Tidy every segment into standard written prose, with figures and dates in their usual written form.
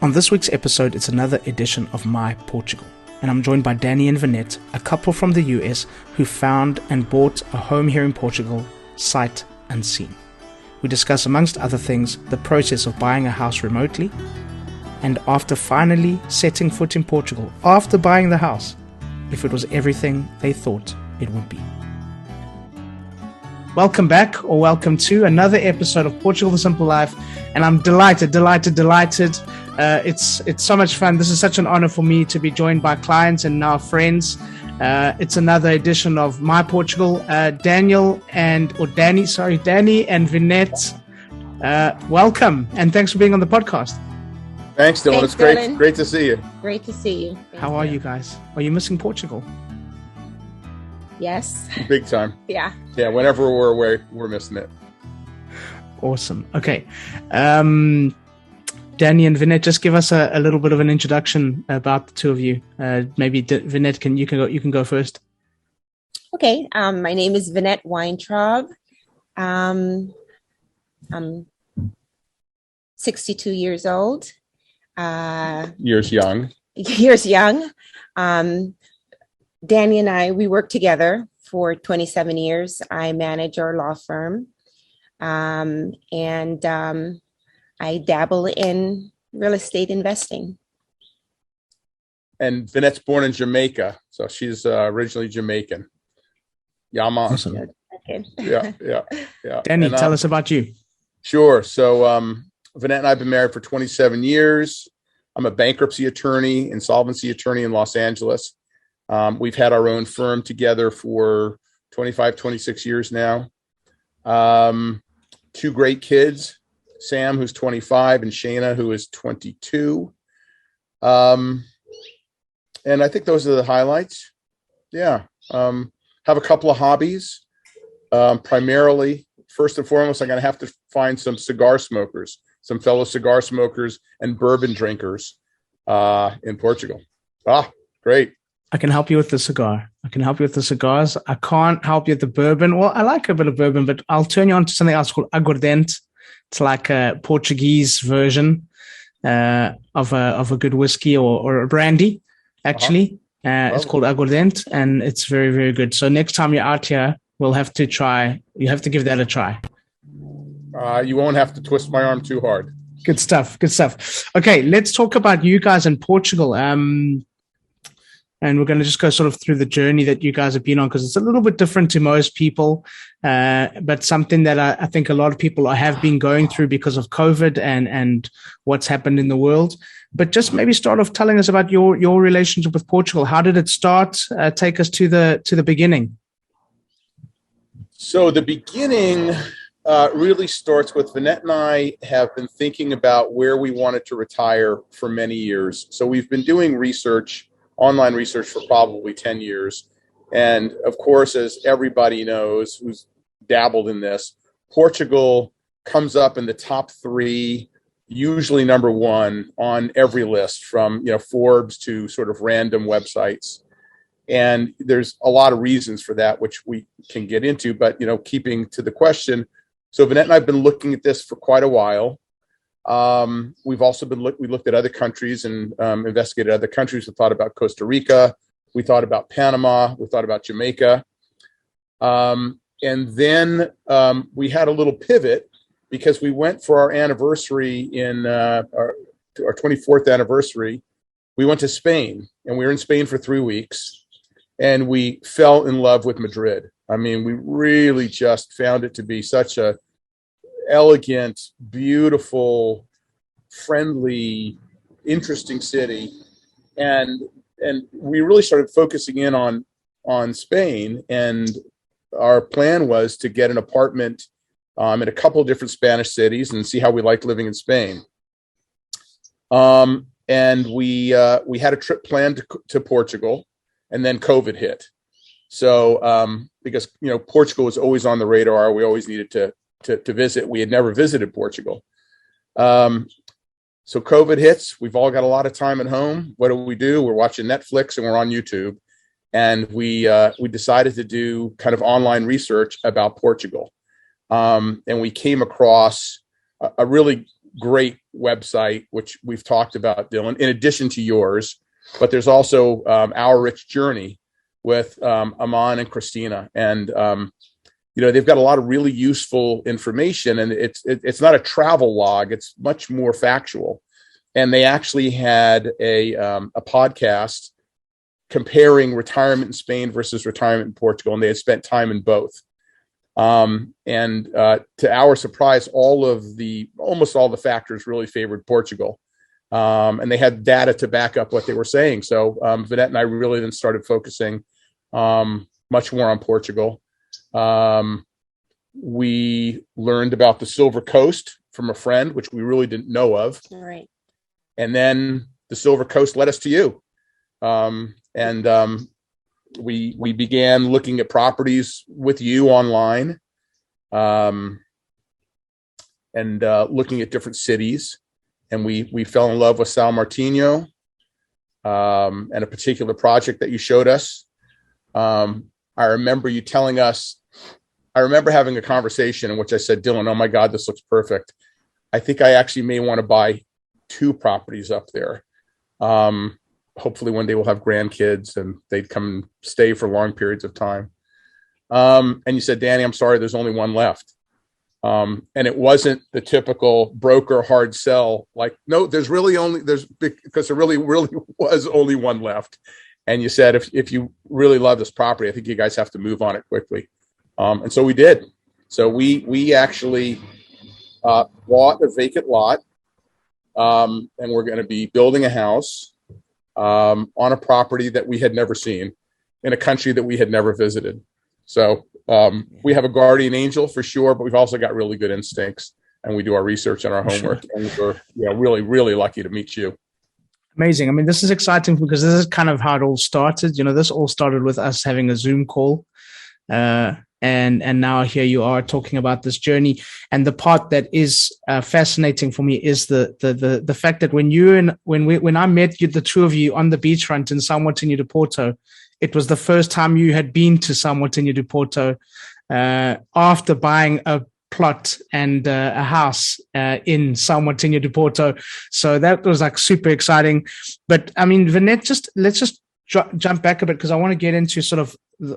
On this week's episode, it's another edition of My Portugal, and I'm joined by Danny and Vinnet, a couple from the US who found and bought a home here in Portugal, sight unseen. We discuss, amongst other things, the process of buying a house remotely, and after finally setting foot in Portugal, after buying the house, if it was everything they thought it would be. Welcome back, or welcome to another episode of Portugal the Simple Life, and I'm delighted. It's so much fun. This is such an honor for me to be joined by clients and now friends. It's another edition of My Portugal. Danny and Vinnet, welcome, and thanks for being on the podcast. Thanks, Dylan. It's great. Dylan. Great to see you. Great to see you. How are you guys? Are you missing Portugal? Yes. Big time. Yeah. Yeah. Whenever we're away, we're missing it. Awesome. Okay. Danny and Vinnet, just give us a little bit of an introduction about the two of you. Maybe Vinnet, you can go first. Okay. My name is Vinnet Weintraub. I'm 62 years old. Years young. Danny and I, we worked together for 27 years. I manage our law firm. And I dabble in real estate investing. And Vinette's born in Jamaica, so she's originally Jamaican. Yama. Awesome. Okay. Yeah. Danny, tell us about you. Sure. So Vinette and I have been married for 27 years. I'm a bankruptcy attorney, insolvency attorney in Los Angeles. We've had our own firm together for 25, 26 years now. Two great kids, Sam, who's 25, and Shayna, who is 22. And I think those are the highlights. Yeah. Have a couple of hobbies. Primarily, first and foremost, I'm going to have to find some cigar smokers, some fellow cigar smokers and bourbon drinkers in Portugal. Great. I can help you with the cigar. I can help you with the cigars. I can't help you with the bourbon. Well, I like a bit of bourbon, but I'll turn you on to something else called aguardente. It's like a Portuguese version of a good whiskey or a brandy, actually. It's called aguardente, and it's very, very good. So next time you're out here, we'll have to try. You have to give that a try. You won't have to twist my arm too hard. Good stuff. Okay, let's talk about you guys in Portugal. And we're going to just go sort of through the journey that you guys have been on, because it's a little bit different to most people, but something that I think a lot of people have been going through because of COVID and what's happened in the world. But just maybe start off telling us about your relationship with Portugal. How did it start? Take us to the beginning. So the beginning really starts with Vinette and I have been thinking about where we wanted to retire for many years. So we've been doing online research for probably 10 years. And of course, as everybody knows who's dabbled in this, Portugal comes up in the top 3, usually number 1 on every list, from Forbes to sort of random websites. And there's a lot of reasons for that, which we can get into, but keeping to the question. So Vinette and I have been looking at this for quite a while. We've also we looked at other countries and investigated other countries. We thought about Costa Rica. We thought about Panama. We thought about Jamaica. And then we had a little pivot because we went for our anniversary in our 24th anniversary. We went to Spain, and we were in Spain for 3 weeks, and we fell in love with Madrid. I mean, we really just found it to be such a elegant, beautiful, friendly, interesting city, and we really started focusing in on Spain. And our plan was to get an apartment in a couple of different Spanish cities and see how we liked living in Spain. And we had a trip planned to Portugal, and then COVID hit. So because Portugal was always on the radar, we always needed to visit. We had never visited Portugal. So COVID hits. We've all got a lot of time at home. What do? We're watching Netflix and we're on YouTube. And we decided to do kind of online research about Portugal. And we came across a really great website, which we've talked about, Dylan, in addition to yours. But there's also Our Rich Journey with Aman and Christina. And, they've got a lot of really useful information. And it's not a travel log. It's much more factual. And they actually had a podcast comparing retirement in Spain versus retirement in Portugal. And they had spent time in both. To our surprise, almost all the factors really favored Portugal. And they had data to back up what they were saying. So Vinnet and I really then started focusing much more on Portugal. We learned about the Silver Coast from a friend, which we really didn't know of. All right. And then the Silver Coast led us to you. We began looking at properties with you online, and looking at different cities. And we fell in love with São Martinho, and a particular project that you showed us. I remember you telling us, I remember having a conversation in which I said, Dylan, oh my God, this looks perfect. I think I actually may want to buy 2 properties up there. Hopefully one day we'll have grandkids and they'd come and stay for long periods of time. And you said, Danny, I'm sorry, there's only one left. And it wasn't the typical broker hard sell, like, no, because there really was only one left. And you said, if you really love this property, I think you guys have to move on it quickly. And so we did. So we actually bought a vacant lot, and we're going to be building a house on a property that we had never seen in a country that we had never visited. So we have a guardian angel for sure, but we've also got really good instincts, and we do our research and our homework. And we're really, really lucky to meet you. Amazing. I mean, this is exciting because this is kind of how it all started. This all started with us having a Zoom call. And now here you are talking about this journey. And the part that is fascinating for me is the fact that when I met you, the two of you on the beachfront in São Martinho de Porto, it was the first time you had been to São Martinho de Porto after buying a plot and a house in São Martinho de Porto. So that was like super exciting. But I mean, Vinnet, let's just jump back a bit because I want to get into sort of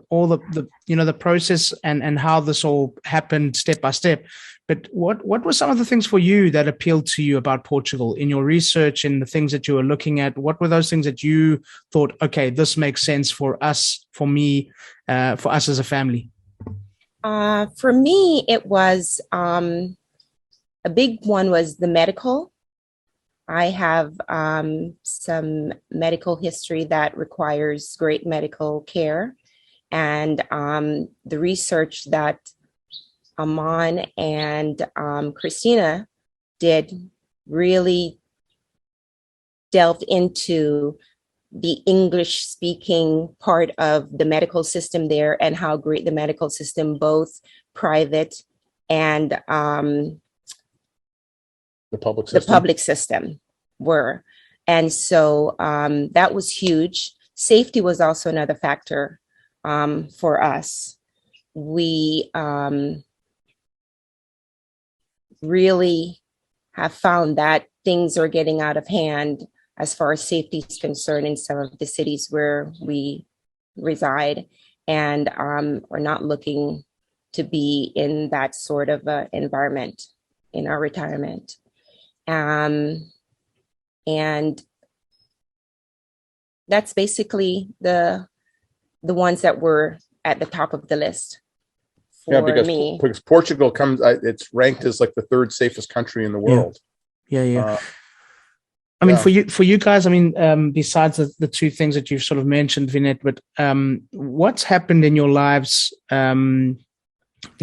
all the process and how this all happened step by step. But what were some of the things for you that appealed to you about Portugal in your research and the things that you were looking at? What were those things that you thought, okay, this makes sense for us, for me, for us as a family? For me, it was a big one was the medical. I have some medical history that requires great medical care. And the research that Aman and Christina did really delved into the English-speaking part of the medical system there and how great the medical system, both private and the public system were. And so that was huge. Safety was also another factor for us. We really have found that things are getting out of hand as far as safety is concerned in some of the cities where we reside, and we're not looking to be in that sort of environment in our retirement. And that's basically the ones that were at the top of the list for me. Because Portugal it's ranked as like the 3rd safest country in the world. Yeah. I mean, for you guys, I mean, besides the two things that you've sort of mentioned, Vinnet, but what's happened in your lives that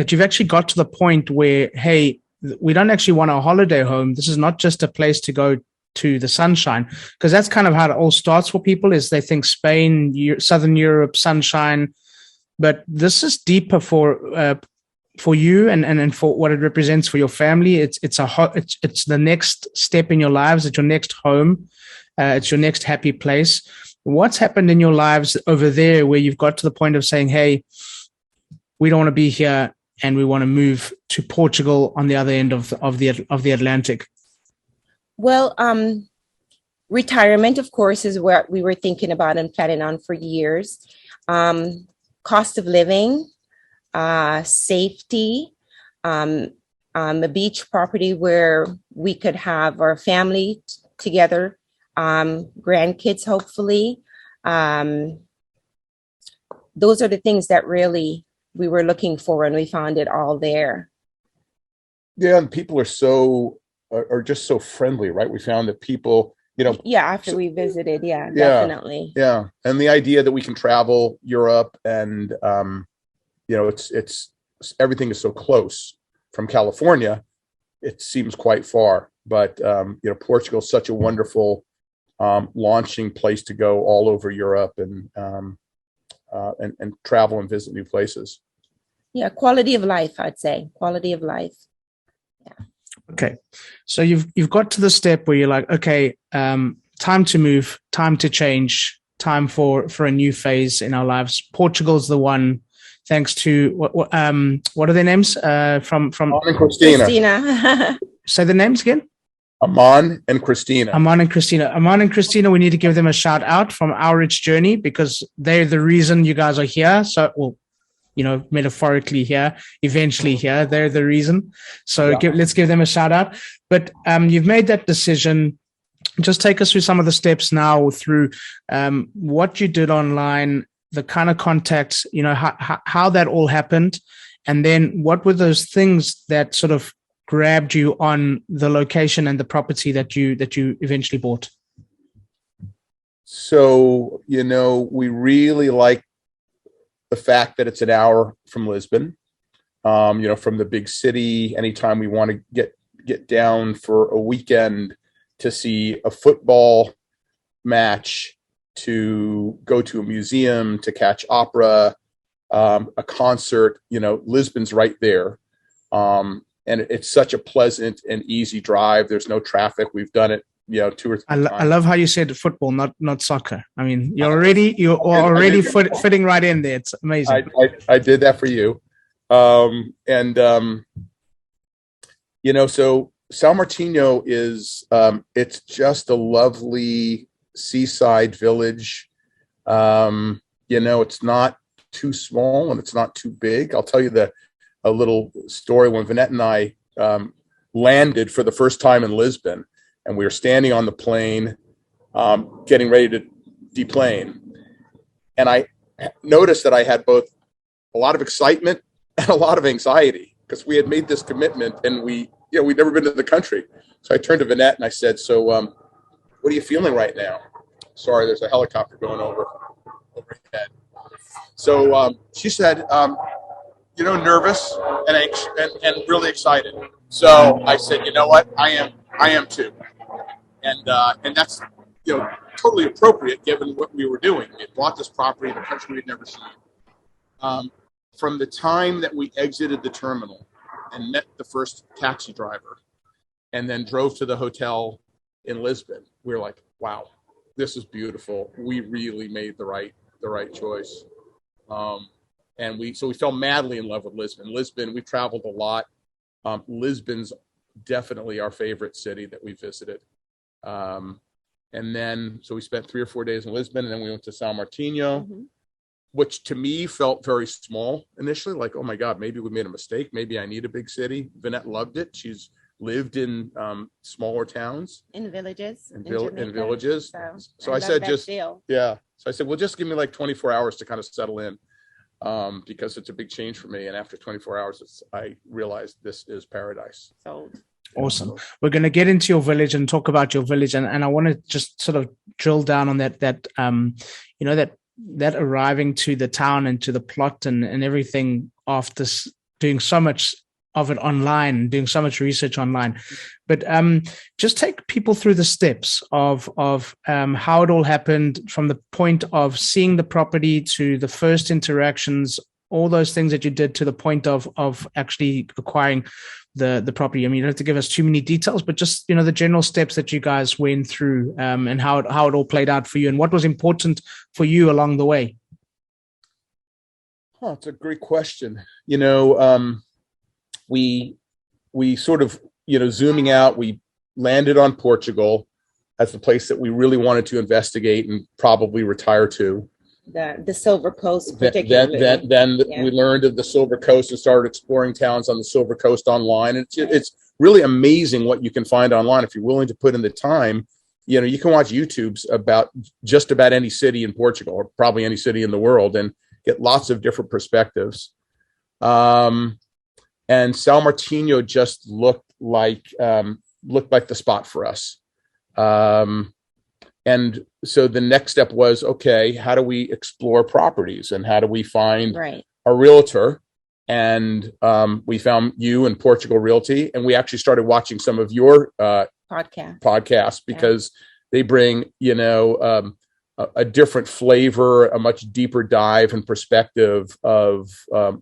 you've actually got to the point where, hey, we don't actually want a holiday home. This is not just a place to go to the sunshine, because that's kind of how it all starts for people, is they think Spain, Southern Europe, sunshine, but this is deeper for you and for what it represents for your family. It's the next step in your lives. It's your next home. It's your next happy place. What's happened in your lives over there where you've got to the point of saying, hey, we don't want to be here and we want to move to Portugal on the other end of the Atlantic? Well, retirement, of course, is what we were thinking about and planning on for years. Cost of living, safety, um, a beach property where we could have our family together, grandkids, hopefully. Um, those are the things that really we were looking for, and we found it all there. Yeah, and people are just so friendly, right? We found that people, Yeah, after so, we visited, yeah, yeah, definitely. yeah, and the idea that we can travel Europe and it's everything is so close from California, it seems quite far, but Portugal is such a wonderful launching place to go all over Europe and travel and visit new places. Yeah, quality of life, I'd say. Quality of life. Yeah. Okay, so you've got to the step where you're like, okay, time to move, time to change, time for a new phase in our lives. Portugal's the one. Thanks to what are their names? From Aman and Christina. Christina. Say the names again. Aman and Christina. Aman and Christina. Aman and Christina, we need to give them a shout out from Our Rich Journey because they're the reason you guys are here. So, well, metaphorically here, eventually here, they're the reason. So Yeah. let's give them a shout out. But you've made that decision. Just take us through some of the steps now through what you did online, the kind of contacts, how that all happened. And then what were those things that sort of grabbed you on the location and the property that you eventually bought? So, we really like the fact that it's an hour from Lisbon, from the big city. Anytime we want to get down for a weekend to see a football match, to go to a museum, to catch opera, a concert, Lisbon's right there. And it's such a pleasant and easy drive. There's no traffic. We've done it, 2 or 3 times. I love how you said football, not soccer. I mean, you're already fitting right in there. It's amazing. I did that for you. So São Martinho is, it's just a lovely seaside village. It's not too small and it's not too big. I'll tell you a little story. When Vinnet and I landed for the first time in Lisbon, and we were standing on the plane, getting ready to deplane, and I noticed that I had both a lot of excitement and a lot of anxiety because we had made this commitment, and we'd never been to the country. So I turned to Vinnet and I said, "So, what are you feeling right now?" Sorry, there's a helicopter going overhead. So she said, nervous and anxious and really excited. So I said, you know what? I am too. And that's, totally appropriate given what we were doing. We had bought this property in a country we'd never seen. From the time that we exited the terminal and met the first taxi driver and then drove to the hotel in Lisbon, we were like, wow, this is beautiful. We really made the right choice. And we fell madly in love with Lisbon. Lisbon, we traveled a lot. Lisbon's definitely our favorite city that we visited. And then, so we spent 3 or 4 days in Lisbon, and then we went to São Martinho, which to me felt very small initially. Like, oh my God, maybe we made a mistake. Maybe I need a big city. Vinnet loved it. She's lived in smaller towns. In villages. In villages. So I said, So I said, well, just give me like 24 hours to kind of settle in. Because it's a big change for me. And after 24 hours, I realized this is paradise. Awesome. We're going to get into your village and talk about your village. And I want to just sort of drill down on that arriving to the town and to the plot and everything after doing so much of it online, doing so much research online. But just take people through the steps of how it all happened from the point of seeing the property to the first interactions, all those things that you did to the point of actually acquiring the property. I mean, you don't have to give us too many details, but just, the general steps that you guys went through and how it all played out for you and what was important for you along the way. Oh, it's a great question. We sort of, zooming out, we landed on Portugal as the place that we really wanted to investigate and probably retire to. The Silver Coast, particularly. Then we learned of the Silver Coast and started exploring towns on the Silver Coast online. It's really amazing what you can find online if you're willing to put in the time. You know, you can watch YouTubes about just about any city in Portugal, or probably any city in the world, and get lots of different perspectives. And São Martinho just looked like the spot for us. And so the next step was, okay, how do we explore properties and how do we find a realtor? And we found you and Portugal Realty, and we actually started watching some of your podcasts because they bring, a different flavor, a much deeper dive and perspective of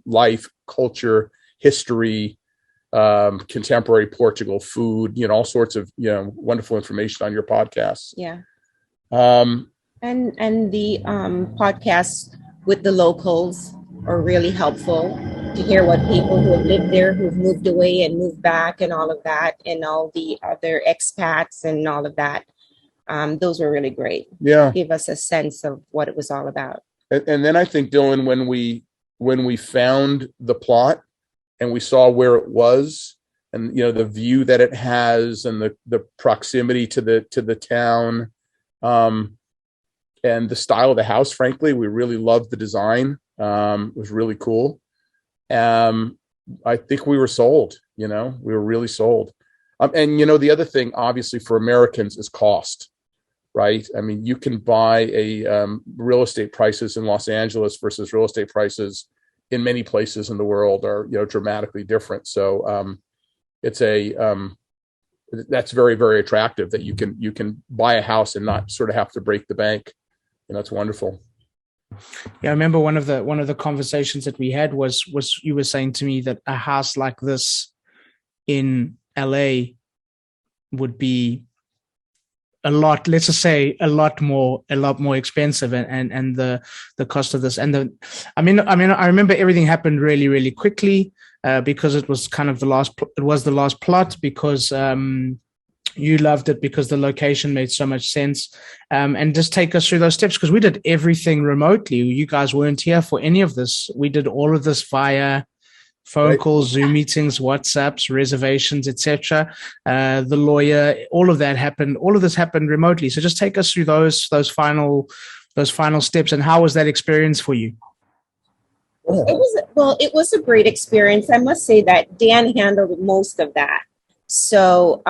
life, culture, history, contemporary Portugal food, all sorts of, wonderful information on your podcasts. Yeah. And the podcasts with the locals are really helpful to hear what people who have lived there, who've moved away and moved back and all of that, and all the other expats and all of that. Those were really great. Yeah. Give us a sense of what it was all about. And then I think, Dylan, when we found the plot and we saw where it was and, the view that it has and the proximity to the town, and the style of the house, frankly, we really loved the design. It was really cool. I think we were sold, we were really sold. And, the other thing, obviously, for Americans is cost, right? I mean, you can buy real estate prices in Los Angeles versus real estate prices in many places in the world are, dramatically different. So that's very, very attractive that you can buy a house and not sort of have to break the bank. And that's wonderful. Yeah, I remember one of the conversations that we had was you were saying to me that a house like this in LA would be a lot more expensive, and the cost of this, and I remember everything happened really, really quickly because it was kind of the last plot because you loved it because the location made so much sense. And just take us through those steps, because we did everything remotely. You guys weren't here for any of this. We did all of this via phone calls, Zoom meetings, WhatsApps, reservations, etc. The lawyer, all of that happened. All of this happened remotely. So just take us through those final steps, and how was that experience for you? It was a great experience. I must say that Dan handled most of that. So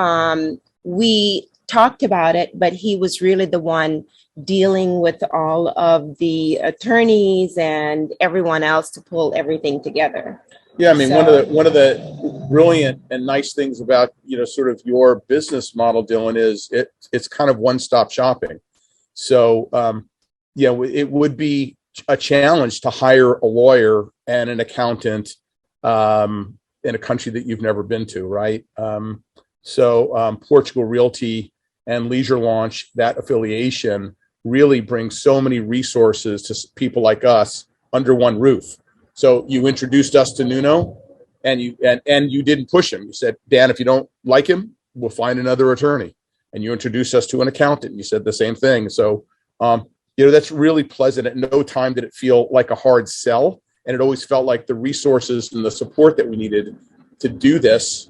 we talked about it, but he was really the one dealing with all of the attorneys and everyone else to pull everything together. Yeah, I mean, one of the brilliant and nice things about, sort of your business model, Dylan, is it's kind of one-stop shopping. So, it would be a challenge to hire a lawyer and an accountant in a country that you've never been to, right? So Portugal Realty and Leisure Launch, that affiliation really brings so many resources to people like us under one roof. So you introduced us to Nuno, and you didn't push him. You said, Dan, if you don't like him, we'll find another attorney. And you introduced us to an accountant. You said the same thing. So, that's really pleasant. At no time did it feel like a hard sell. And it always felt like the resources and the support that we needed to do this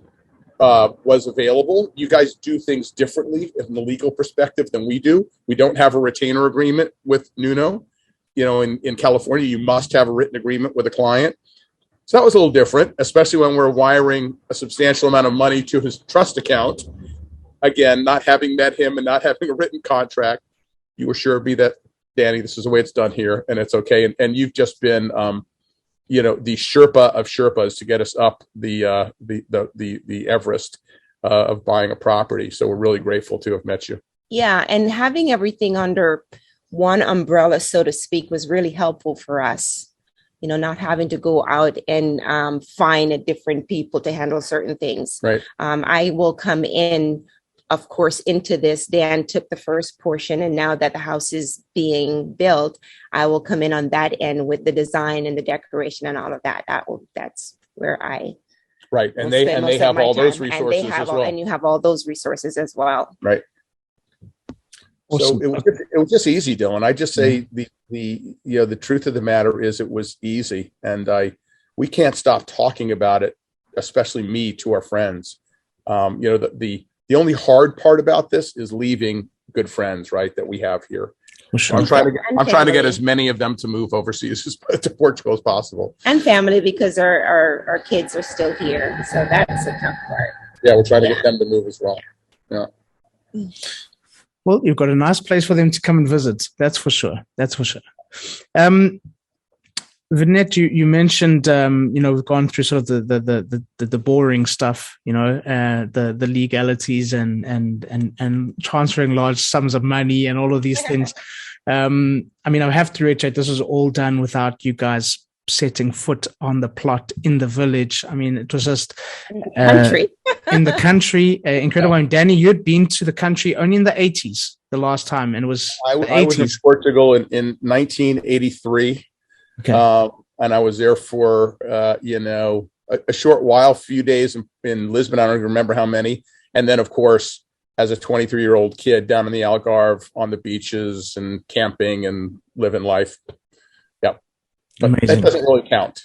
was available. You guys do things differently from the legal perspective than we do. We don't have a retainer agreement with Nuno. In California, you must have a written agreement with a client. So that was a little different, especially when we're wiring a substantial amount of money to his trust account. Again, not having met him and not having a written contract, you assured me that, Danny, this is the way it's done here, and it's okay. And you've just been, the Sherpa of Sherpas to get us up the Everest of buying a property. So we're really grateful to have met you. Yeah, and having everything under one umbrella, so to speak, was really helpful for us. Not having to go out and find different people to handle certain things. Right. I will come in, of course, into this. Dan took the first portion, and now that the house is being built, I will come in on that end with the design and the decoration and all of that. That's where I Right. We'll And spend they most of have my all those time, resources as well. and you have all those resources as well. Right. Awesome. So it was just easy, Dylan. I just say the truth of the matter is it was easy, and we can't stop talking about it, especially me, to our friends. The only hard part about this is leaving good friends, right, that we have here. Sure. I'm trying to get as many of them to move overseas to Portugal as possible. And family, because our kids are still here, so that's a tough part. Yeah, we're trying to get them to move as well. Yeah. Well, you've got a nice place for them to come and visit. That's for sure. Vinnet, you mentioned, we've gone through sort of the boring stuff, the legalities and transferring large sums of money and all of these things. I have to reiterate, this was all done without you guys setting foot on the plot in the village. It was just country. in the country. Incredible. And Danny, you'd been to the country only in the 80s the last time, and it was I was in Portugal in 1983. Okay. And I was there for a short while, a few days in Lisbon. I don't even remember how many. And then, of course, as a 23-year-old kid down in the Algarve on the beaches and camping and living life. Yeah. But amazing. That doesn't really count.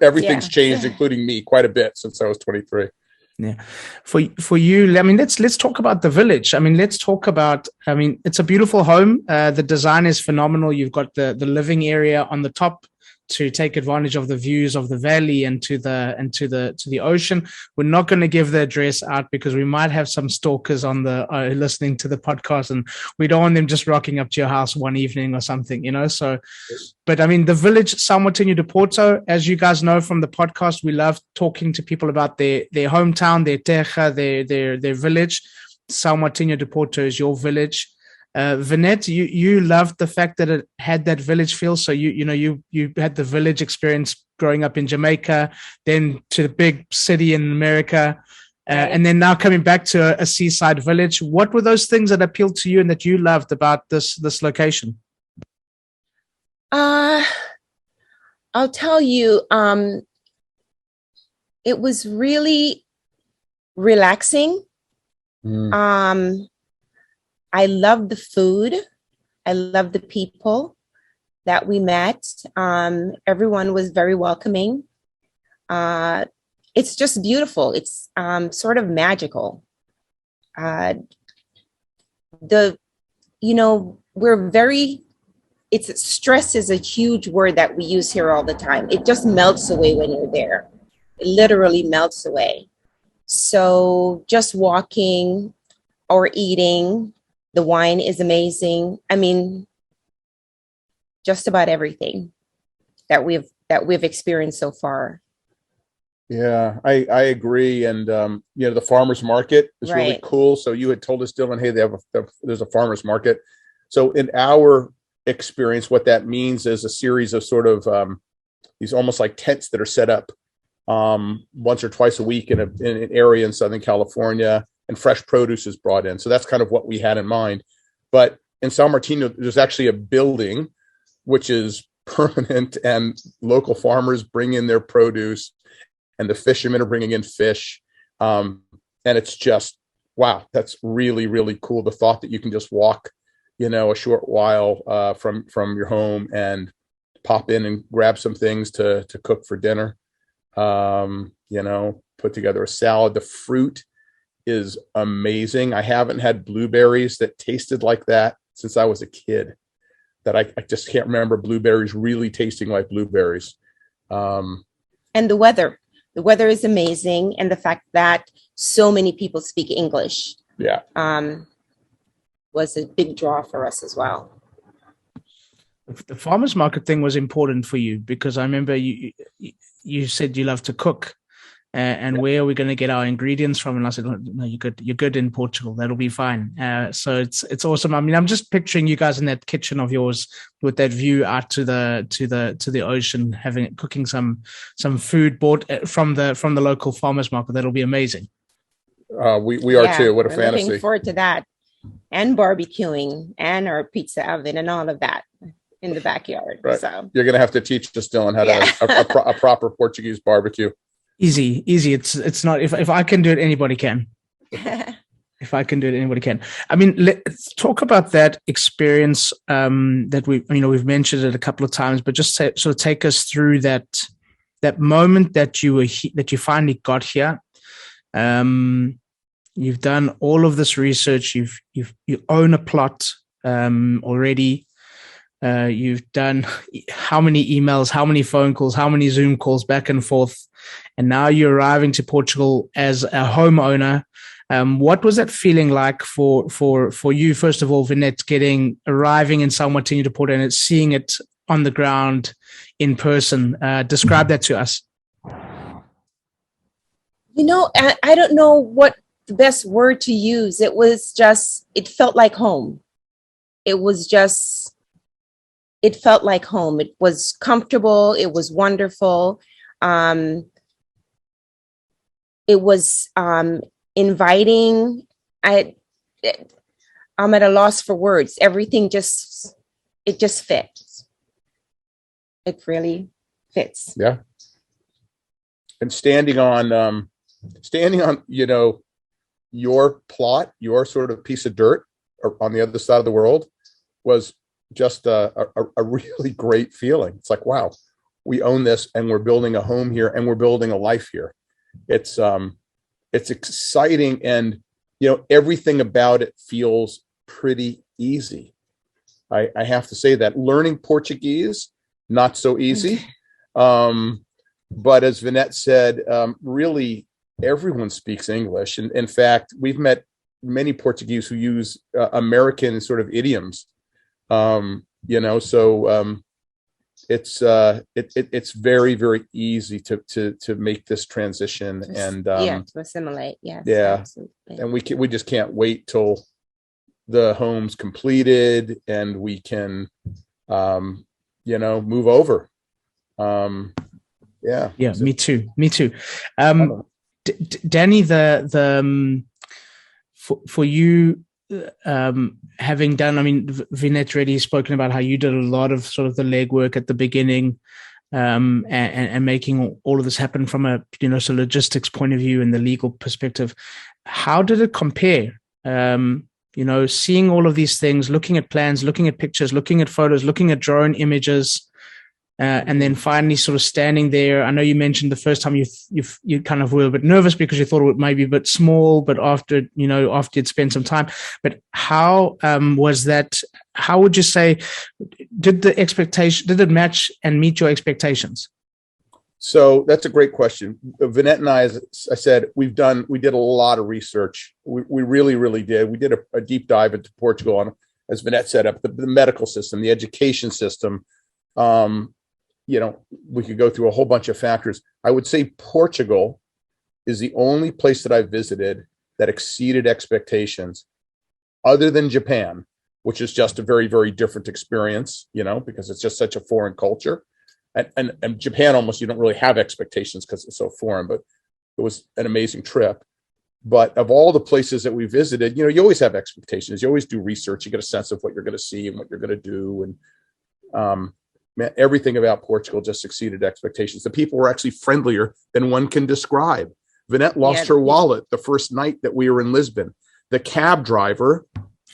Everything's changed, including me, quite a bit since I was 23. Yeah. For you, let's talk about the village. Let's talk about, it's a beautiful home. The design is phenomenal. You've got the living area on the top to take advantage of the views of the valley and to the ocean. We're not going to give the address out because we might have some stalkers on the listening to the podcast, and we don't want them just rocking up to your house one evening or something, So, but the village São Martinho de Porto, as you guys know from the podcast, we love talking to people about their hometown, their terra, their village. São Martinho de Porto is your village. Vinnet, you loved the fact that it had that village feel. So you had the village experience growing up in Jamaica, then to the big city in America, and then now coming back to a seaside village. What were those things that appealed to you and that you loved about this location? I'll tell you, it was really relaxing. I love the food. I love the people that we met. Everyone was very welcoming. It's just beautiful. It's sort of magical. Stress is a huge word that we use here all the time. It just melts away when you're there. It literally melts away. So just walking or eating, the wine is amazing. Just about everything that we've experienced so far. Yeah, I agree. And the farmers market is really cool. So you had told us, Dylan, hey, there's a farmers market. So in our experience, what that means is a series of sort of these almost like tents that are set up once or twice a week in an area in Southern California. And fresh produce is brought in. So that's kind of what we had in mind. But in São Martinho, there's actually a building which is permanent, and local farmers bring in their produce and the fishermen are bringing in fish. And it's just, wow, that's really, really cool. The thought that you can just walk, a short while from your home and pop in and grab some things to cook for dinner, put together a salad. The fruit is amazing. I haven't had blueberries that tasted like that since I was a kid. That I just can't remember blueberries really tasting like blueberries. And the weather is amazing, and the fact that so many people speak English, was a big draw for us as well. The farmers market thing was important for you because I remember you said you love to cook. And where are we going to get our ingredients from? And I said, no, you're good in Portugal. That'll be fine. So it's awesome. I'm just picturing you guys in that kitchen of yours with that view out to the ocean, cooking some food bought from the local farmers market. That'll be amazing. We are too. What a fantasy. Looking forward to that, and barbecuing and our pizza oven and all of that in the backyard. Right. So you're going to have to teach us, Dylan, how to a proper Portuguese barbecue. Easy. It's not. If I can do it, anybody can. If I can do it, anybody can. I mean, let's talk about that experience that we've mentioned it a couple of times, but just sort of take us through that moment that you finally got here. You've done all of this research. You own a plot already. You've done how many emails, how many phone calls, how many Zoom calls back and forth, and now you're arriving to Portugal as a homeowner. What was that feeling like for you, first of all, Vinnet, arriving in São Martinho de Porto and seeing it on the ground in person? Describe that to us. I don't know what the best word to use. It felt like home. It felt like home. It was comfortable. It was wonderful. It was inviting. I'm at a loss for words. Everything just fits. It really fits. Yeah. And standing on, your plot, your sort of piece of dirt on the other side of the world was just a really great feeling. It's like, wow, we own this and we're building a home here and we're building a life here. It's exciting, and everything about it feels pretty easy. I have to say that. Learning Portuguese, not so easy. But as Vinnet said, really everyone speaks English. And in fact, we've met many Portuguese who use American sort of idioms. It's very, very easy to make this transition and to assimilate. Yes, yeah, absolutely. and we just can't wait till the home's completed and we can move over. Yeah, me too. Danny, for you, having done, Vinnet already spoken about how you did a lot of sort of the legwork at the beginning, and making all of this happen from a so logistics point of view and the legal perspective. How did it compare? Seeing all of these things, looking at plans, looking at pictures, looking at photos, looking at drone images, and then finally sort of standing there. I know you mentioned the first time you kind of were a bit nervous because you thought it might be a bit small, but after you'd spent some time. But how was that? How would you say, did it match and meet your expectations? So that's a great question. Vinnet and I, as I said, we did a lot of research. We really, really did. We did a deep dive into Portugal on, as Vinnet said, up the medical system, the education system. We could go through a whole bunch of factors. I would say Portugal is the only place that I've visited that exceeded expectations, other than Japan, which is just a very, very different experience, because it's just such a foreign culture. And Japan, almost, you don't really have expectations because it's so foreign, but it was an amazing trip. But of all the places that we visited, you always have expectations. You always do research. You get a sense of what you're going to see and what you're going to do. And everything about Portugal just exceeded expectations. The people were actually friendlier than one can describe. Vinnet lost her wallet the first night that we were in Lisbon. The cab driver,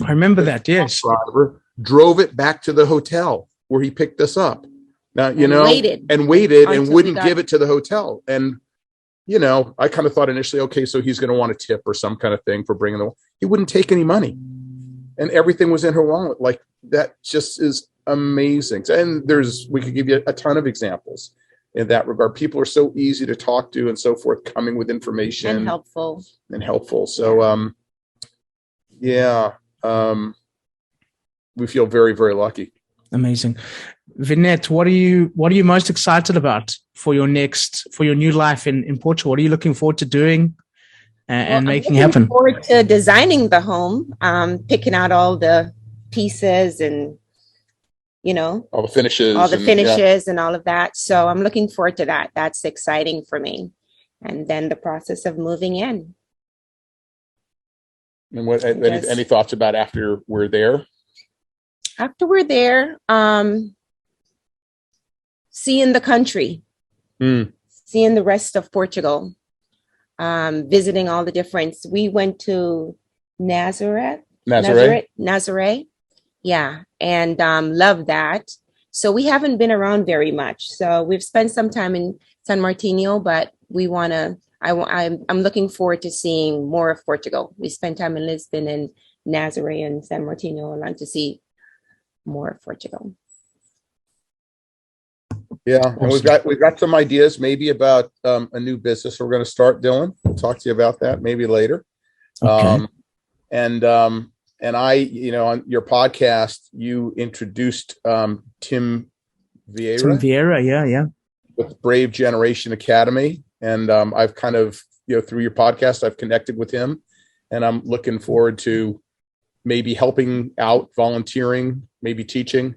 I remember that, yes, driver drove it back to the hotel where he picked us up. Now, waited and wouldn't give it to the hotel. And, I kind of thought initially, okay, so he's going to want a tip or some kind of thing for bringing the, he wouldn't take any money. And everything was in her wallet. Like, that just is amazing. And we could give you a ton of examples in that regard. People are so easy to talk to and so forth, coming with information and helpful. So, we feel very, very lucky. Amazing. Vinnet, what are you most excited about for your new life in Portugal? What are you looking forward to doing and making happen? I'm looking forward to designing the home, picking out all the pieces and all the finishes and all of that. So I'm looking forward to that. That's exciting for me. And then the process of moving in. And any thoughts about after we're there? After we're there, seeing the country, seeing the rest of Portugal, visiting all the different. We went to Nazareth. Yeah, and loved that. So we haven't been around very much. So we've spent some time in San Martino, but we want to. I'm looking forward to seeing more of Portugal. We spent time in Lisbon and Nazareth and San Martino. I want to see more of Portugal. Yeah, and we've got some ideas maybe about a new business we're going to start, Dylan. We'll talk to you about that maybe later. Okay. And I, on your podcast, you introduced Tim Vieira. Yeah. With Brave Generation Academy. And I've kind of, through your podcast, I've connected with him. And I'm looking forward to maybe helping out, volunteering, maybe teaching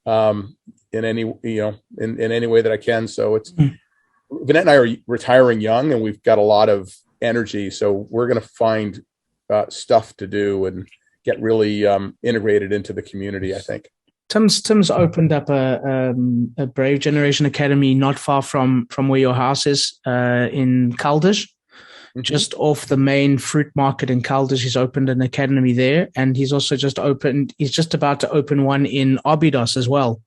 in any, in any way that I can. So it's, Vinnet and I are retiring young, and we've got a lot of energy. So we're going to find stuff to do and get really integrated into the community, I think. Tim's opened up a Brave Generation Academy not far from where your house is, in Caldas, just off the main fruit market in Caldas. He's opened an academy there, and he's also just about to open one in Abydos as well.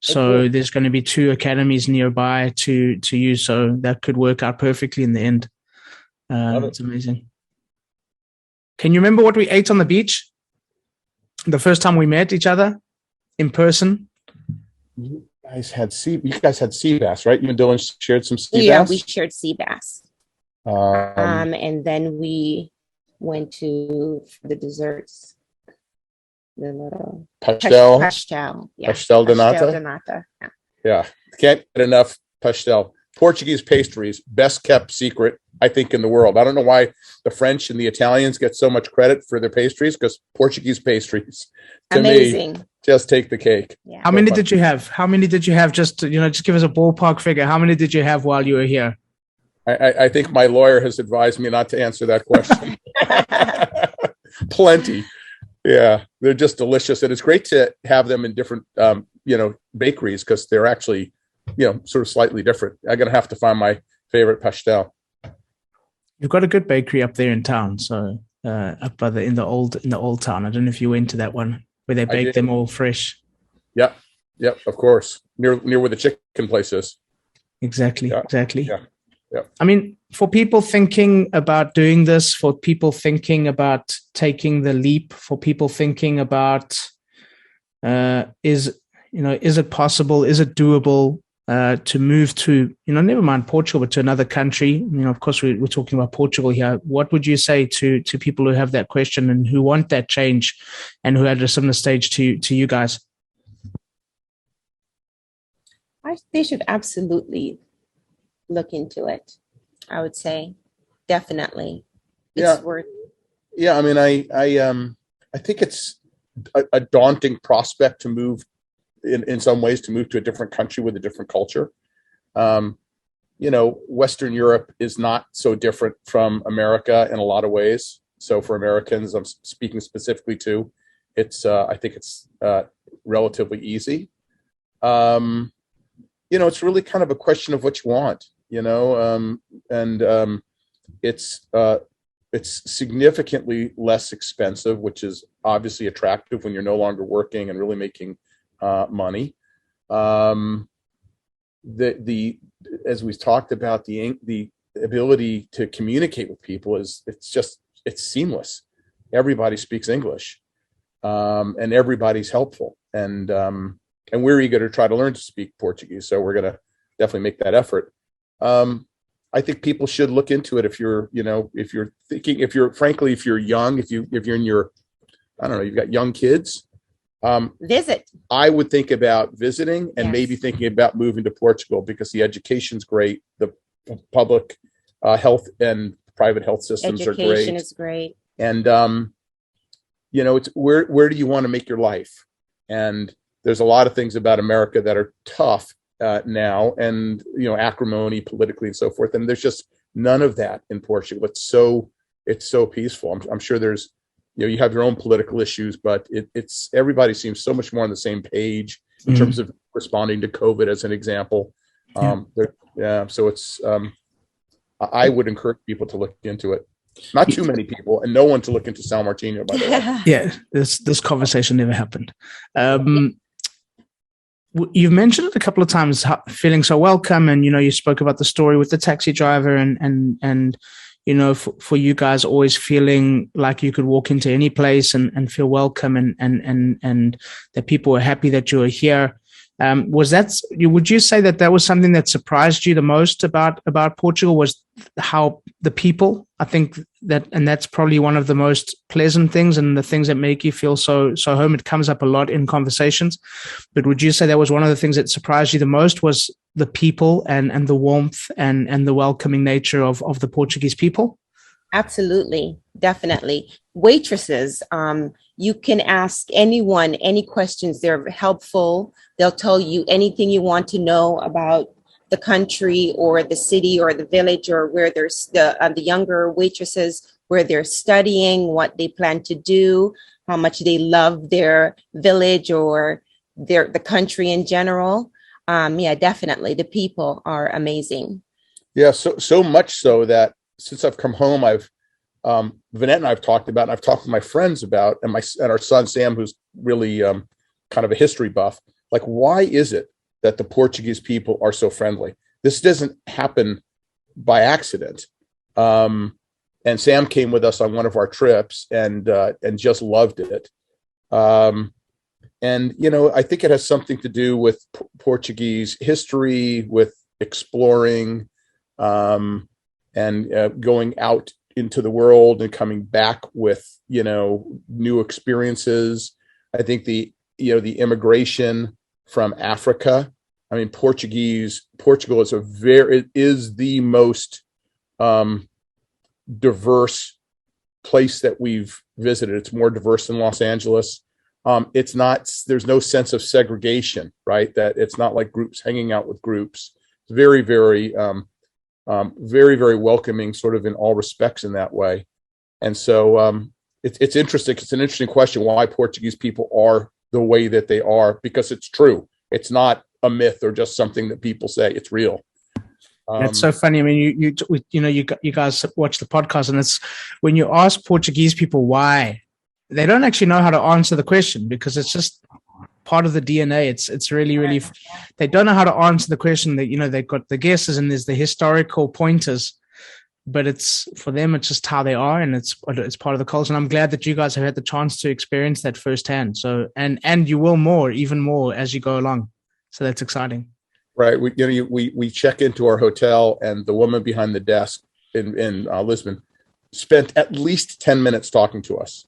So there's going to be 2 academies nearby to use. So that could work out perfectly in the end. It's amazing. Can you remember what we ate on the beach the first time we met each other in person? You guys had sea bass, right? You and Dylan shared some sea bass? Yeah, we shared sea bass. And then we went to the desserts. The little pastel. Yeah. Pastel de nata. Yeah. Can't get enough pastel. Portuguese pastries, best kept secret, I think, in the world. I don't know why the French and the Italians get so much credit for their pastries, because Portuguese pastries, to amazing. Me, just take the cake. Yeah. How many did you have? Just give us a ballpark figure. How many did you have while you were here? I think my lawyer has advised me not to answer that question. Plenty. Yeah, they're just delicious. And it's great to have them in different, bakeries, because they're actually, sort of slightly different. I'm going to have to find my favorite pastel. You've got a good bakery up there in town. So up by in the old town. I don't know if you went to that one where they bake them all fresh. Yep, of course. Near where the chicken place is. Exactly. Yeah. I mean, for people thinking about doing this, for people thinking about taking the leap, for people thinking about is it possible? Is it doable to move to, never mind Portugal, but to another country? Of course, we're talking about Portugal here. What would you say to people who have that question and who want that change and who are at a similar stage to you guys? They should absolutely look into it. I would say definitely. It's worth. Yeah, I mean, I think it's a daunting prospect to move in some ways, to move to a different country with a different culture. Western Europe is not so different from America in a lot of ways. So for Americans, I'm speaking specifically to, I think it's relatively easy. It's really kind of a question of what you want. It's significantly less expensive, which is obviously attractive when you're no longer working and really making money. As we've talked about, the ability to communicate with people it's seamless. Everybody speaks English, and everybody's helpful, and we're eager to try to learn to speak Portuguese. So we're going to definitely make that effort. I think people should look into it if you're young, if you're in your, I don't know, you've got young kids. Visit. I would think about visiting and maybe thinking about moving to Portugal, because the education's great. The public health and private health systems are great. Education is great. And, it's where do you want to make your life? And there's a lot of things about America that are tough now, and acrimony politically and so forth, and there's just none of that in Portugal. It's so peaceful. I'm sure there's you have your own political issues, but it's everybody seems so much more on the same page in terms of responding to COVID, as an example. Yeah. So it's, I would encourage people to look into it. Not too many people, and no one to look into São Martinho, by the way. Yeah, this conversation never happened. You've mentioned it a couple of times, feeling so welcome, and you spoke about the story with the taxi driver, and for you guys always feeling like you could walk into any place and feel welcome, and that people were happy that you were here. Would you say that was something that surprised you the most about Portugal, was how the people? I think that's probably one of the most pleasant things and the things that make you feel so home. It comes up a lot in conversations, but would you say that was one of the things that surprised you the most, was the people and the warmth and the welcoming nature of the Portuguese people? Absolutely. Definitely. Waitresses, you can ask anyone any questions. They're helpful. They'll tell you anything you want to know about the country or the city or the village, or where there's the younger waitresses, where they're studying, what they plan to do, how much they love their village or the country in general. Yeah, definitely. The people are amazing. Yeah. So much so that since I've come home, I've Vinnet and I've talked about, and I've talked with my friends about, and our son Sam, who's really kind of a history buff. Like, why is it that the Portuguese people are so friendly? This doesn't happen by accident. And Sam came with us on one of our trips and just loved it. And I think it has something to do with Portuguese history, with exploring, and going out into the world and coming back with new experiences. I think the immigration from Africa. I mean, Portugal is the most diverse place that we've visited. It's more diverse than Los Angeles. There's no sense of segregation, right? That it's not like groups hanging out with groups. It's very, very, very, very welcoming, sort of in all respects in that way. And so it's interesting. It's an interesting question why Portuguese people are the way that they are, because it's true. It's not a myth or just something that people say. It's real. That's so funny. I mean, you guys watch the podcast, and it's when you ask Portuguese people why, they don't actually know how to answer the question, because it's just part of the DNA. It's really, really, they don't know how to answer the question. That they've got the guesses and there's the historical pointers, but it's for them, it's just how they are, and it's part of the culture. And I'm glad that you guys have had the chance to experience that firsthand. So and you will even more as you go along. So that's exciting. Right. We check into our hotel, and the woman behind the desk in Lisbon spent at least 10 minutes talking to us,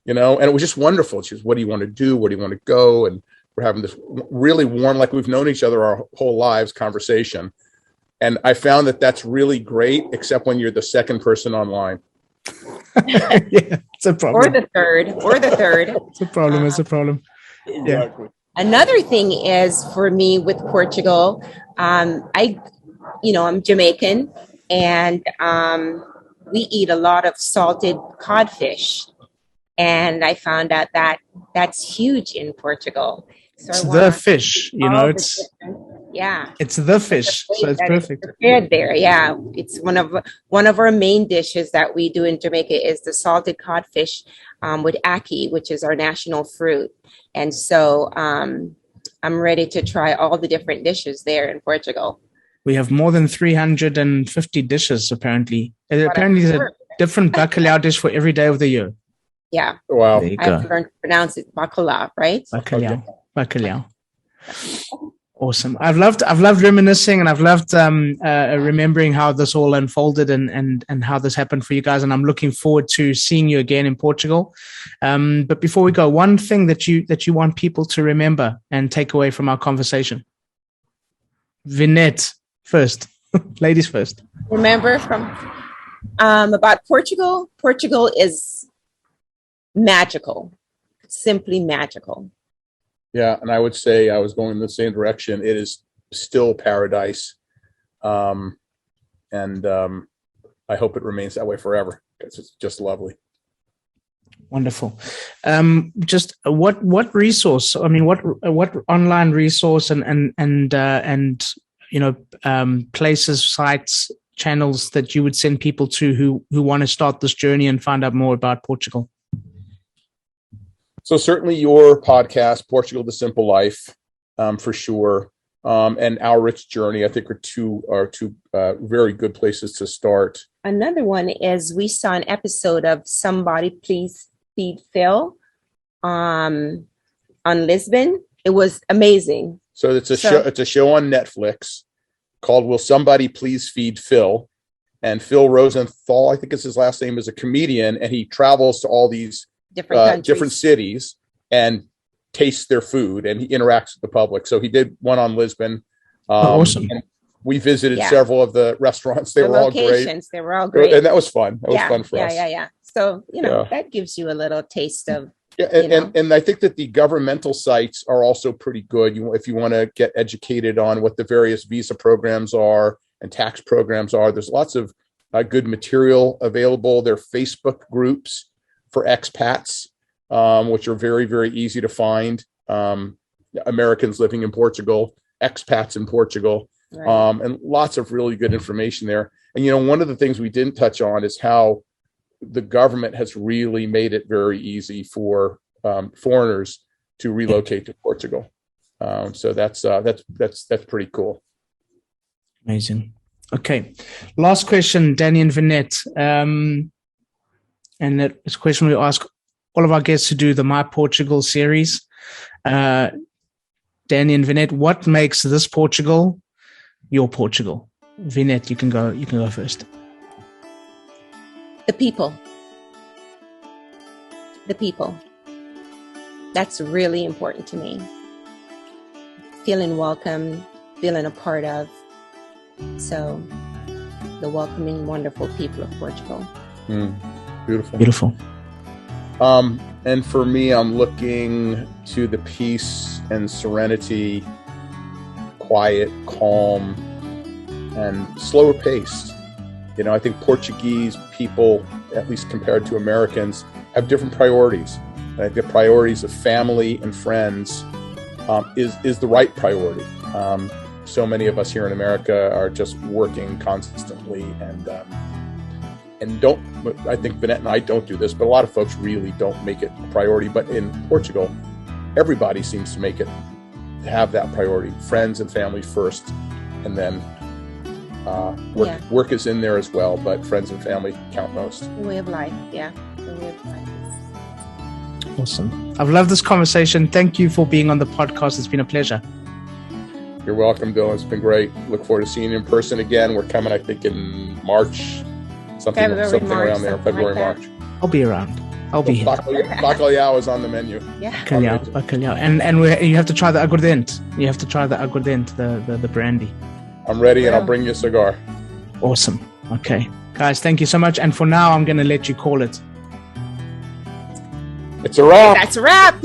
and it was just wonderful. She was, what do you want to do? Where do you want to go? And we're having this really warm, like we've known each other our whole lives conversation. And I found that that's really great, except when you're the second person online. Yeah, it's a problem. Or the third. It's a problem. It's a problem. Exactly. Yeah. Another thing is, for me with Portugal, I'm Jamaican, and we eat a lot of salted codfish. And I found out that that's huge in Portugal. So it's the fish, it's the fish. So it's perfect. Prepared there. Yeah. It's one of our main dishes that we do in Jamaica is the salted codfish with ackee, which is our national fruit. And so I'm ready to try all the different dishes there in Portugal. We have more than 350 dishes, apparently. Apparently, there's a different bacalhau dish for every day of the year. Yeah. Wow. There you I have to learn to pronounce it bacalhau, right? Bacalhau. Awesome. I've loved reminiscing, and I've loved remembering how this all unfolded and how this happened for you guys. And I'm looking forward to seeing you again in Portugal. But before we go, one thing that you want people to remember and take away from our conversation. Vinnet first, ladies first. Remember from about Portugal. Portugal is magical, simply magical. Yeah, and I would say I was going in the same direction. It is still paradise, and I hope it remains that way forever. It's just lovely. Wonderful. Just what resource? I mean, what online resource and places, sites, channels that you would send people to who want to start this journey and find out more about Portugal? So certainly your podcast, Portugal, the Simple Life, for sure. And Our Rich Journey, I think are two very good places to start. Another one is we saw an episode of Somebody Please Feed Phil on Lisbon. It was amazing. So it's a show on Netflix called Will Somebody Please Feed Phil? And Phil Rosenthal, I think is his last name, is a comedian, and he travels to all these different cities and tastes their food, and he interacts with the public. So he did one on Lisbon. Awesome. And we visited several of the restaurants. They were all great. They were all great. And that was fun. That was fun for us. Yeah. So, that gives you a little taste of. Yeah, and I think that the governmental sites are also pretty good. If you want to get educated on what the various visa programs are and tax programs are, there's lots of good material available. There are Facebook groups for expats, which are very, very easy to find. Americans living in Portugal, expats in Portugal, and lots of really good information there. And, one of the things we didn't touch on is how the government has really made it very easy for foreigners to relocate to Portugal. So that's pretty cool. Amazing. Okay. Last question, Danny and Vinnet. And it's a question we ask all of our guests who do the My Portugal series. Danny and Vinnet, what makes this Portugal your Portugal? Vinnet, you can go first. The people. That's really important to me. Feeling welcome, feeling a part of. So, the welcoming, wonderful people of Portugal. Beautiful. And for me, I'm looking to the peace and serenity, quiet, calm, and slower paced. I think Portuguese people, at least compared to Americans, have different priorities. I think the priorities of family and friends is the right priority. So many of us here in America are just working constantly and don't. I think Vinnet and I don't do this, but a lot of folks really don't make it a priority. But in Portugal, everybody seems to have that priority: friends and family first, and then. Work is in there as well, but friends and family count most. The way of life, the way of life. Awesome. I've loved this conversation. Thank you for being on the podcast. It's been a pleasure. You're welcome, Dylan. It's been great. Look forward to seeing you in person again. We're coming, I think, in March, something around there, February, March. I'll be around. I'll be here. Bacalhau is on the menu. Yeah. Bacalhau. And you have to try the aguardente. You have to try the aguardente, the brandy. I'm ready, and I'll bring you a cigar. Awesome. Okay. Guys, thank you so much. And for now, I'm going to let you call it. It's a wrap. That's a wrap.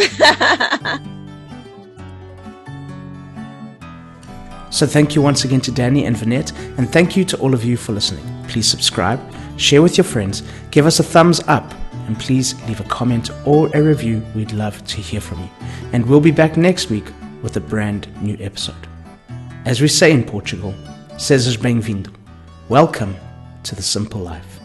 So thank you once again to Danny and Vinnet, and thank you to all of you for listening. Please subscribe, share with your friends, give us a thumbs up, and please leave a comment or a review. We'd love to hear from you. And we'll be back next week with a brand new episode. As we say in Portugal, sejas bem-vindo. Welcome to the simple life.